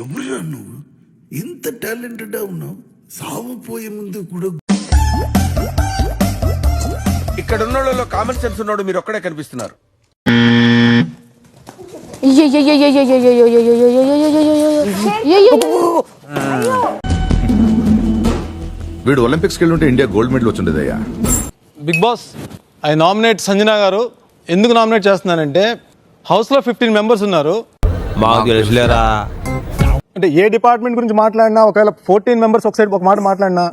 ఎవరురా నువ్వు? ఇంత టాలెంటెడ్ ఉన్నావు, సావుపోయే ముందు కూడా. ఇక్కడ ఉన్న వాళ్ళలో కామన్ సెన్స్ ఉన్నాడు మీరు ఒక్కడే కనిపిస్తున్నారు. వీడు ఒలింపిక్స్కి వెళ్ళి ఉంటే ఇండియా గోల్డ్ మెడల్ వచ్చిండేదయ్యా. Bigg Boss I nominate Sanjana గారు. ఎందుకు నామినేట్ చేస్తున్నానంటే హౌస్లో 15 మెంబర్స్ ఉన్నారు. మాకు తెలుసులేరా. అంటే ఏ డిపార్ట్మెంట్ గురించి మాట్లాడినా, ఒకవేళ 14 మెంబర్స్ ఒక సైడ్ ఒక మాట మాట్లాడినా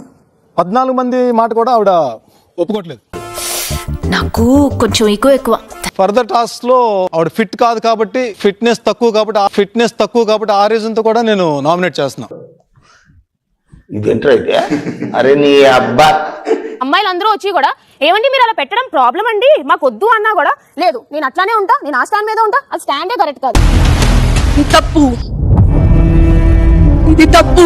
14 మంది మాట కూడా ఆవిడ ఒప్పుకోవట్లేదు. నాకు కొంచెం ఎక్కువ ఫర్దర్ టాస్క్ లో ఆవిడ ఫిట్ కాదు కాబట్టి, ఫిట్నెస్ తక్కువ కాబట్టి ఆ రీజన్ తో కూడా నేను నామినేట్ చేస్తున్నా. ఇదేంట్రా అయితే? అరే నీ అబ్బా, అమ్మాయిలందరూ వచ్చి కూడా ఏమండి మీరు అలా పెట్టడం ప్రాబ్లం అండి, మాకు వద్దు అన్నా కూడా లేదు, నేను అట్లానే ఉంటా, నేను ఆ స్టాండ్ మీద ఉంటా, అది స్టాండే కరెక్ట్ కాదు, ఇది తప్పు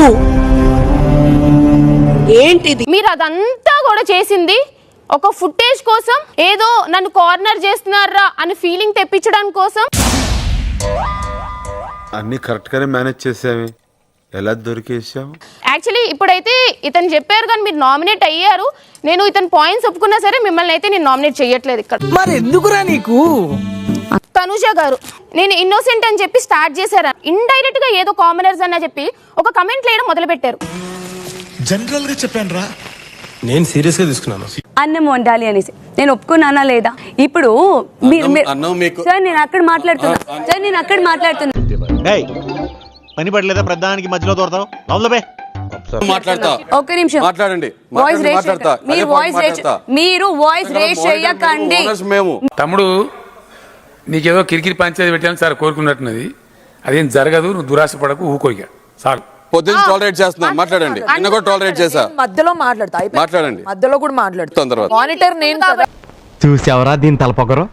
ఏంటిది. మీరు అదంతా కూడా చేసింది ఒక ఫుటేజ్ కోసం, ఏదో నన్ను కార్నర్ చేస్తున్నారా అని ఫీలింగ్ తెప్పించడానికి కోసం. అన్ని కరెక్ట్ గానే మేనేజ్ చేసావి, ఎలా దొరికేసావు? యాక్చువల్లీ ఇప్పుడైతే ఇతను చెప్పారు కానీ మీరు నామినేట్ అయ్యారు, నేను ఇతను పాయింట్స్ ఒప్పుకున్నా సరే మిమ్మల్ని అయితే నేను నామినేట్ చేయట్లేదు ఇక్కడ. మరి ఎందుకురా నీకు? తనుజ గారు నేను ఇన్నోసెంట్ అని చెప్పి స్టార్ట్ చేశారు, ఇండైరెక్ట్ గా ఏదో కామనర్స్ అన్న చెప్పి ఒక కమెంట్ వేయడం మొదలు పెట్టారు. జనరల్ గా చెప్పాను రా, నేను సీరియస్ గా తీసుకున్నాను. అన్నం వండాలి అనేసి నేను ఒప్పుకున్నానా లేదా? ఇప్పుడు సార్ నేను అక్కడ మాట్లాడుతున్నా, పని పడలేదా? ప్రధానికి మధ్యలో దొరతావు. ఒక్క నిమిషం మాట్లాడండి. మీరు వాయిస్ రేస్ చేయకండి. తమ్ముడు నీకేదో కిరికిరి పంచాయతీ పెట్టాను సార్ కోరుకున్నట్టున్నది, అదేం జరగదు, నువ్వు దురాశ పడకు, ఊకోగా సార్. పొద్దున్న టాలరేట్ చేస్తున్నా, మాట్లాడండి. నిన్న కూడా టాలరేట్ చేసా, మధ్యలో మాట్లాడండి, మధ్యలో కూడా మాట్లాడుతా. మానిటర్ నేను కదా. చూసావరా దీని తలపొగరు?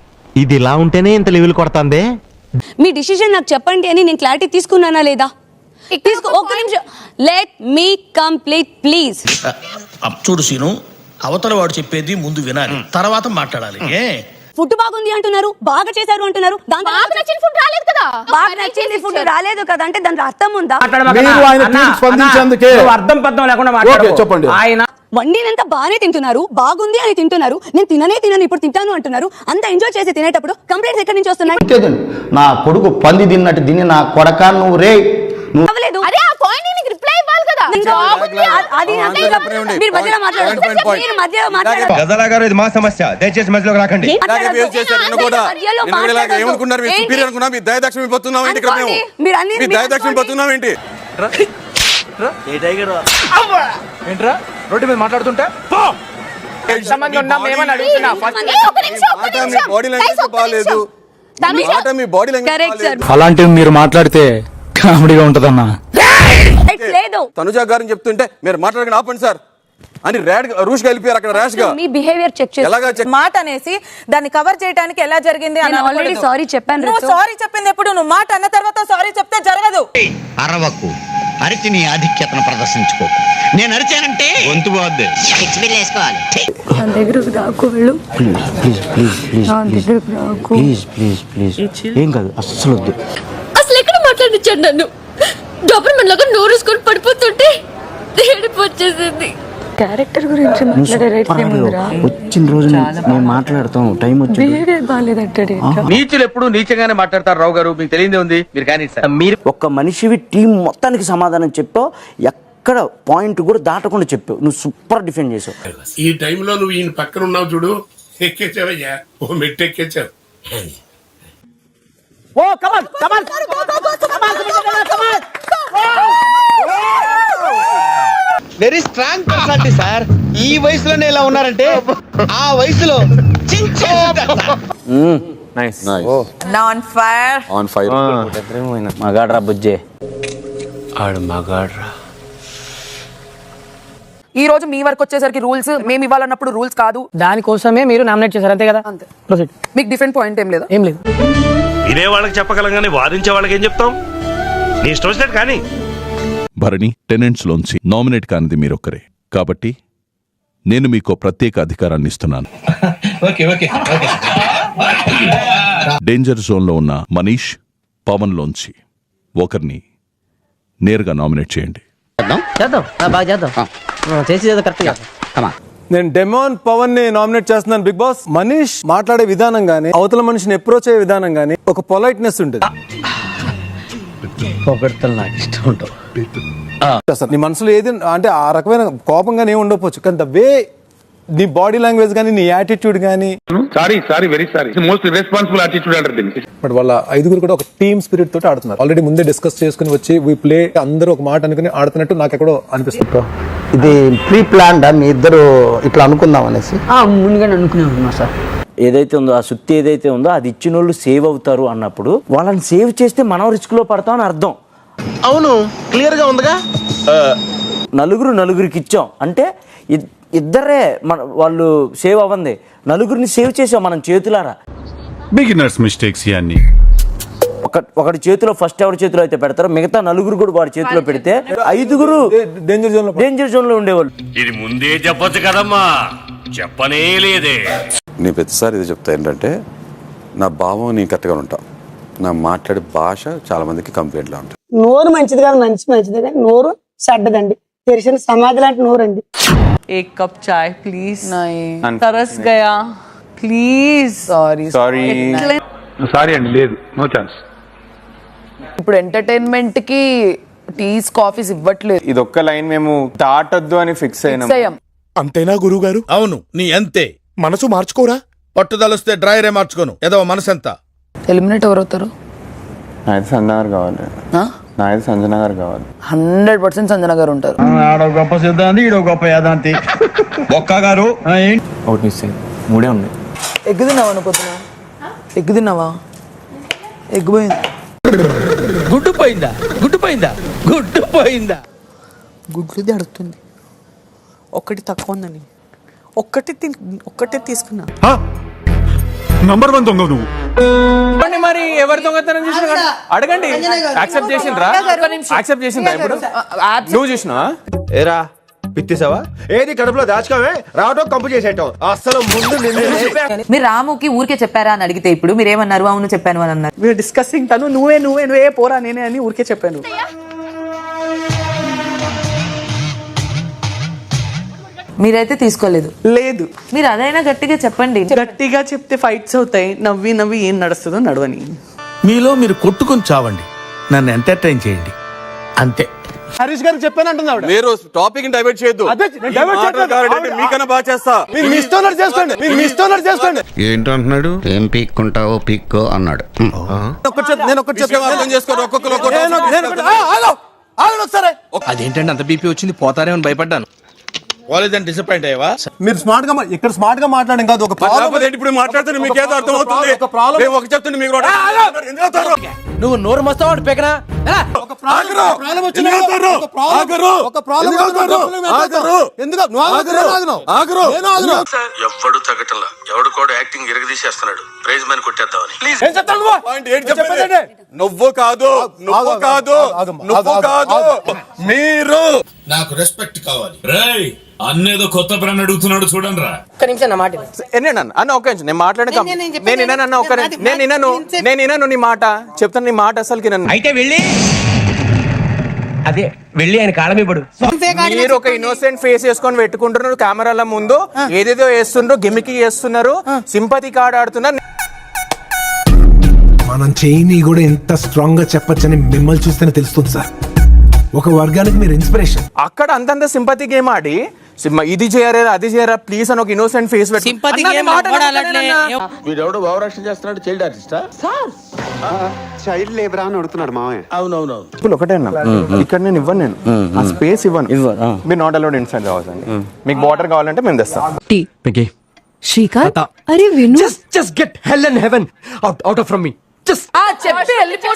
ఇది ఇలా ఉంటేనే ఇంత లెవెల్ కొడతాందే. మీ డిసిషన్ నాకు చెప్పండి అని నేను క్లారిటీ తీసుకున్నానా లేదా? ఒక్క నిమిషం, లెట్ మీ కంప్లీట్ ప్లీజ్. చూడు సీను, అవతల వాడు చెప్పేది ముందు వినాలి, తర్వాత మాట్లాడాలి. ఫుడ్ బాగుంది అంటున్నారు, బాగా చేశారు అంటున్నారు, బాగా నచ్చిన ఫుడ్ రాలేదు కదా, బాగా నచ్చింది ఫుడ్ రాలేదు కదా అంటే దాని అర్థం ఉందా? అర్థం పద్ధం లేకుండా చెప్పండి. ఆయన వండినంత బాగానే తింటున్నారు, బాగుంది అని తింటున్నారు, నేను తినను ఇప్పుడు తింటాను అంటున్నారు. అంత ఎంజాయ్ చేసి తినేటప్పుడు కంప్లైంట్స్ ఎక్కడి నుంచి వస్తున్నాయి? నా కొడుకు పంది తిన్నట్టు తిని నా కొడక నువ్వు రే అవ్వలేదు. అరే ఆ పాయింట్ నీకు రిప్లై ఇవ్వాలి కదా. అది మీరు మధ్యలో మాట్లాడారు. గజలా గారు ఇది మా సమస్య, దయచేసి మధ్యలోకి రాకండి. ఏంట్రా రోడ్డు మీద మాట్లాడుతుంటే అలాంటివి మీరు మాట్లాడితే కామెడీగా ఉంటదన్నా. తనుజ గారిని చెప్తుంటే మీరు మాట్లాడకుండా ఆపండి సార్ అని రూష్ గా వెళ్ళిపోయారు. అక్కడ ర్యాష్ గా మీ బిహేవియర్ చెక్ చేసి మాట అనేసి దాన్ని కవర్ చేయడానికి ఎలా జరిగింది అని ఆల్రెడీ సారీ చెప్పాను. నువ్వు సారీ చెప్పింది ఎప్పుడు? నువ్వు మాట అన్న తర్వాత సారీ చెప్తే జరగదు. అరవకు, అరిచి నీ ఆధిక్యతను ప్రదర్శించుకో. నేను అరిచానంటే గొంతు పోద్ది. నా దగ్గరకు రాకు, వెళ్ళు ప్లీజ్. ఏం కాదు, అస్సలు వద్దు. అసలు ఎక్కడ మాట్లాడించాడు నన్ను? డాబర్మన్ లాగా నోరేసుకొని పడిపోతుంటే ఏడుపు వచ్చేసింది. క్యారెక్టర్ గురించి మాట్లాడే రైట్స్ ఏముందిరా? వచ్చిన రోజు మేము మాట్లాడతాం, టైం వచ్చి బిహేవియర్ బాగాలేదంటాడు. నీచులు ఎప్పుడు నీచంగానే మాట్లాడతారు రావు గారు, మీకు తెలియదే ఉంది. మీరు కానీ మీరు ఒక్క మనిషివి టీం మొత్తానికి సమాధానం చెప్పావు, ఎక్కడ పాయింట్ కూడా దాటకుండా చెప్పావు. నువ్వు సూపర్ డిఫెండ్ చేసావు. ఈ టైంలో నువ్వు ఈయన పక్కన ఉన్నావు చూడు, ఎక్కేసావయ్యా, ఓ మెట్టు ఎక్కేసావు. Very strong personality sir. ఈ వయసులోనే ఇలా ఉన్నారంటే ఆ వయసులో మగాడ్రా బుజ్జే, ఆడు మగాడ్రా. ఈ రోజు మీ వరకు వచ్చేసరికి రూల్స్ మేము ఇవ్వాలన్నప్పుడు రూల్స్ కాదు, దానికోసమే మీరు నామినేట్ చేశారు అంతే కదా? అంతే. మీకు డిఫరెంట్ పాయింట్ ఏం లేదు? ఏం లేదు. వినే వాళ్ళకి చెప్పగలం కానీ వాదించే వాళ్ళకి ఏం చెప్తాం? నీ ఇష్టం వచ్చినట్టు కానీ. భరణి, టెనెంట్స్ లోంచి నామినేట్ కానిది మీరొక్కరే కాబట్టి నేను మీకు ప్రత్యేక అధికారాన్ని ఇస్తున్నాను. డేంజర్ జోన్ లో ఉన్న మనీష్, పవన్ లోంచి ఒకరిని నేరుగా నామినేట్ చేయండి. చేద్దాం బాగా చేద్దాం చేసేది కరెక్ట్గా. నేను డెమోన్ పవన్ ని నామినేట్ చేస్తున్నాను బిగ్ బాస్. మనీష్ మాట్లాడే విధానం గానీ, అవతల మనిషిని అప్రోచ్ అయ్యే విధానం గానీ ఒక పొలైట్నెస్ ఉంటుంది. పొగడ్తలు నాకు ఇష్టం ఉండవు. అసలు నీ మనసులో ఏది అంటే ఆ రకమైన కోపంగానే ఉండకపోవచ్చు, కానీ ద వే నీ బాడీ లాంగ్వేజ్ కానీ, నీ యాటిట్యూడ్ కానీ. Sorry very sorry. Most responsible attitude అంటారు దీనికి. బట్ వాళ్ళ 5గురు కూడా ఒక టీమ్ స్పిరిట్ తోటి ఆడుతున్నారు. ఆల్రెడీ ముందే డిస్కస్ చేసుకుని వచ్చి వి ప్లే అందరూ ఒక మాట అనుకుని ఆడుతున్నట్టు నాకు ఎక్కడో అనిపిస్తుంది. ఇది ప్రీ ప్లాన్ మీ ఇద్దరు ఇట్లా అనుకుందాం అనేసి ముందుగానే అనుకునే సార్. ఏదైతే ఉందో ఆ సుత్తి ఏదైతే ఉందో అది ఇచ్చిన వాళ్ళు సేవ్ అవుతారు అన్నప్పుడు వాళ్ళని సేవ్ చేస్తే మనం రిస్క్ లో పడతాం అని అర్థం. అవును, క్లియర్ గా ఉందిగా. నలుగురికి ఇచ్చాం అంటే ఇద్దరే వాళ్ళు సేవ్ అవ్వండి, నలుగురిని సేవ్ చేసాం మనం చేతులారా. బిగినర్స్ మిస్టేక్స్ ఇవన్నీ. ఒకటి చేతిలో ఫస్ట్ ఎవరి చేతిలో అయితే పెడతారో మిగతా నలుగురు కూడా వాడి చేతిలో పెడితే 5గురు డేంజర్ జోన్ లో ఉండేవాళ్ళు. ఇది ముందే చెప్పొచ్చు కదమ్మా, చెప్పనే లేదే. నేను ప్రతిసారి ఇది చెప్తా ఏంటంటే, నా భావం నేను కరెక్ట్గా ఉంటా, నా మాట్లాడే భాష చాలా మందికి కంప్లైంట్లా ఉంటుంది. నోరు మంచిది కాదు, మంచిదే కానీ నోరు చెడ్డదండి. తెరిచిన సమాధి లాంటి నోరు అండి. एक कप चाय प्लीज. नहीं तरस गया प्लीज. సారీ అండి, లేదు, నో ఛాన్స్. ఇప్పుడు ఎంటర్టైన్మెంట్ కి టీస్ కాఫీస్ ఇవ్వట్లేదు. ఇది ఒక్క లైన్ మేము దాటొద్దు అని ఫిక్స్ అయినాం. అంతేనా గురువు గారు? అవును, నీ అంతే. మనసు మార్చుకోరా, పట్టుదలొస్తే డ్రైరే మార్చుకోను. ఏదో మనసు ఎంత. ఎలిమినేట్ ఎవరవుతారు? నాది సంజన గారు కావాలి. నాది సంజన గారు కావాలి. 100% సంజన గారు ఉంటారు. గొప్ప సిద్ధాంతి, ఈడో గొప్ప యాదాంతి. ఒక్క గారు అవుట్ మిస్ అయింది. 3 ఉన్నాయి. ఎగ్గు తిన్నావా అనుకుంటున్నా? ఎగ్గు తిన్నావా? ఎగ్గు పోయింది. గుడ్డు పోయిందా గుడ్లుది అడుగుతుంది. ఒక్కటి తక్కువ ఉందని ఒక్కటే తీసుకున్నా. నంబర్ 1 దొంగ నువ్వు. మరి ఎవరి దొంగతనం చూసిన అడగండి. యాక్సెప్ట్ చేసిండ్రా? యాక్సెప్ట్ చేసిండ్రా? ఇప్పుడు నువ్వు చూసినావా? ఏరా పిత్తిసావా? ఏది కడుపులో దాచుకోవే, రావటం కంపు చేసేయటం. అసలు ముందు మీరు రాముకి ఊరికే చెప్పారా అని అడిగితే ఇప్పుడు మీరు ఏమన్నారు? అవును చెప్పాను అని అన్నారు. మీరు డిస్కసింగ్ తను నువ్వే పోరా నేనే అని ఊరికే చెప్పాను. మీరైతే తీసుకోలేదు. లేదు, మీరు అదైనా గట్టిగా చెప్పండి. గట్టిగా చెప్తే ఫైట్స్ అవుతాయి. నవ్వి ఏం నడుస్తుందో నడవని. మీలో మీరు కొట్టుకొని చావండి, నన్ను ఎంటర్టైన్ చేయండి, అంతే. హరీష్ గారికి చెప్పానంటుంది ఆవిడ. మీరు టాపిక్ డైవర్ట్ చేయొద్దు. మీకన్నా బాగా చేస్తా. మీ ఇష్టం చేసుకోండి. ఏంటంటున్నాడు? ఏం పీక్కుంటావో పీక్కో అన్నాడు. నేను ఒకటి అర్థం చేసుకోండి. ఒక్కొక్కరు అదేంటంటే అంత బీపీ వచ్చింది, పోతారేమని భయపడ్డాను. డిసప్పాయింట్ అయ్యావా? మీరు స్మార్ట్ గా మాట్లాడడం కాదు. ఒక ఇప్పుడు మాట్లాడుతున్నా మీకేదో అర్థం అవుతుంది. ఒక చెప్తుండే మీకు నువ్వు నోరు మస్తావాడు పెకనా. ఎవడు తగ్గటంలా, ఎవడు కూడా యాక్టింగ్ ఇరగదీసేస్తున్నాడు. ప్రైజ్ మని కొట్టేద్దామని. నువ్వు కాదు మీరు. నాకు రెస్పెక్ట్ కావాలి. అన్నేదో కొత్త బ్రాండ్ అడుగుతున్నాడు చూడండి రా. ఒక్క నిమిషం నా మాట అన్న ఒక్క నిమిషం, నేను మాట్లాడే నేను వినను నీ మాట. చెప్తాను నీ మాట అసలుకి నన్ను. అయితే వెళ్ళి ఆయన కాళమిపడు. మీరు ఒక ఇన్నోసెంట్ ఫేస్ వేసుకొని పెట్టుకుంటున్నారు కెమెరాల ముందు, ఏదేదో వేస్తున్నారు, గిమికి చేస్తున్నారు, సింపతి కార్డ్ ఆడుతున్నారు. మనం చేయని కూడా ఎంత స్ట్రాంగ్ గా చెప్పొచ్చని మిమ్మల్ని చూస్తేనే తెలుస్తుంది సార్. ఒక వర్గానికి మీరు ఇన్స్పిరేషన్. అక్కడ అంతంత సింపతి గేమ్ ఆడి ఇది చేయరా అది చేయరా ప్లీజ్ అని ఒక ఇన్నోసెంట్ ఫేస్ వీడెవడో భావరక్షణ చేస్తున్నాడు. చైల్డ్ ఆర్టిస్టా? చైల్డ్ లేబరా అని అడుగుతున్నాడు మామయ్య. అవునవును. ఒకటే అన్న, ఇక్కడ నేను ఇవ్వను, నేను ఆ స్పేస్ ఇవ్వను. మీరు నాట్ అలౌడ్ ఇన్సైడ్ రావచ్చు. మీకు వాటర్ కావాలంటే మేము తెస్తాం. శ్రీకాంత్, అరే విను. Just get hell and heaven out from మీ. చెప్పి వెళ్ళిపోయి